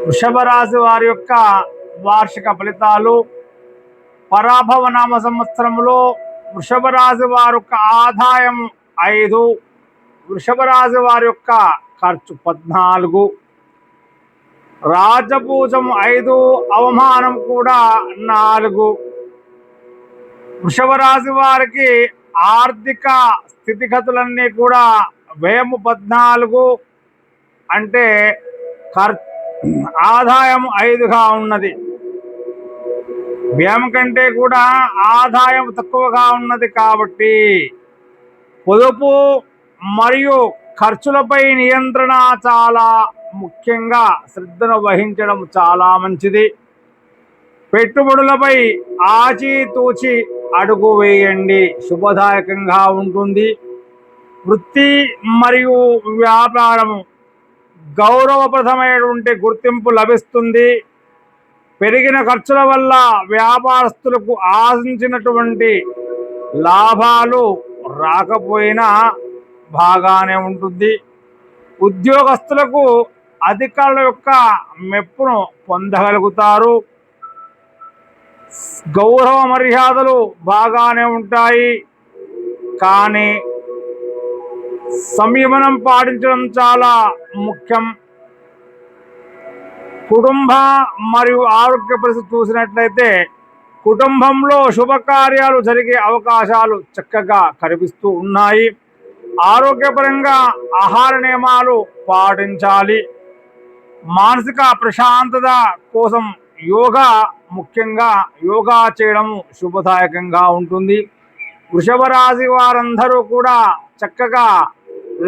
వృషభ రాశి వారి యొక్క వార్షిక ఫలితాలు. పరాభవ నామ సంవత్సరంలో వృషభ రాశి వారి యొక్క ఆదాయం 5, వృషభ రాశి వారి యొక్క ఖర్చు 14, రాజపూజం 5, అవమానం కూడా 4. వృషభ రాశి వారికి ఆర్థిక స్థితిగతులన్నీ కూడా వ్యయము 14, అంటే ఆదాయం 5గా ఉన్నది. వ్యయం కంటే కూడా ఆదాయం తక్కువగా ఉన్నది కాబట్టి పొదుపు మరియు ఖర్చులపై నియంత్రణ చాలా ముఖ్యంగా శ్రద్ధను వహించడం చాలా మంచిది. పెట్టుబడులపై ఆచితూచి అడుగు వేయండి, శుభదాయకంగా ఉంటుంది. వృత్తి మరియు వ్యాపారము గౌరవప్రదమైనటువంటి గుర్తింపు లభిస్తుంది. పెరిగిన ఖర్చుల వల్ల వ్యాపారస్తులకు ఆశించినటువంటి లాభాలు రాకపోయినా బాగానే ఉంటుంది. ఉద్యోగస్తులకు అధికారుల యొక్క మెప్పును పొందగలుగుతారు. గౌరవ మర్యాదలు బాగానే ఉంటాయి, కానీ సంయమనం పాటించడం చాలా ముఖ్యం. కుటుంబ మరియు ఆరోగ్య పరిస్థితి చూసినట్లయితే కుటుంబంలో శుభకార్యాలు జరిగే అవకాశాలు చక్కగా కనిపిస్తూ ఉన్నాయి. ఆరోగ్యపరంగా ఆహార నియమాలు పాటించాలి. మానసిక ప్రశాంతత కోసం ముఖ్యంగా యోగా చేయడం శుభదాయకంగా ఉంటుంది. వృషభ రాశి వారందరూ కూడా చక్కగా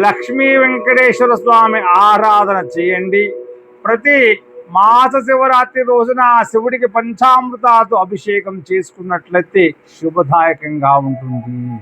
లక్ష్మీ వెంకటేశ్వర స్వామి ఆరాధన చేయండి. ప్రతి మాస శివరాత్రి రోజున శివుడికి పంచామృతాలతో అభిషేకం చేసుకున్నట్లయితే శుభదాయకంగా ఉంటుంది.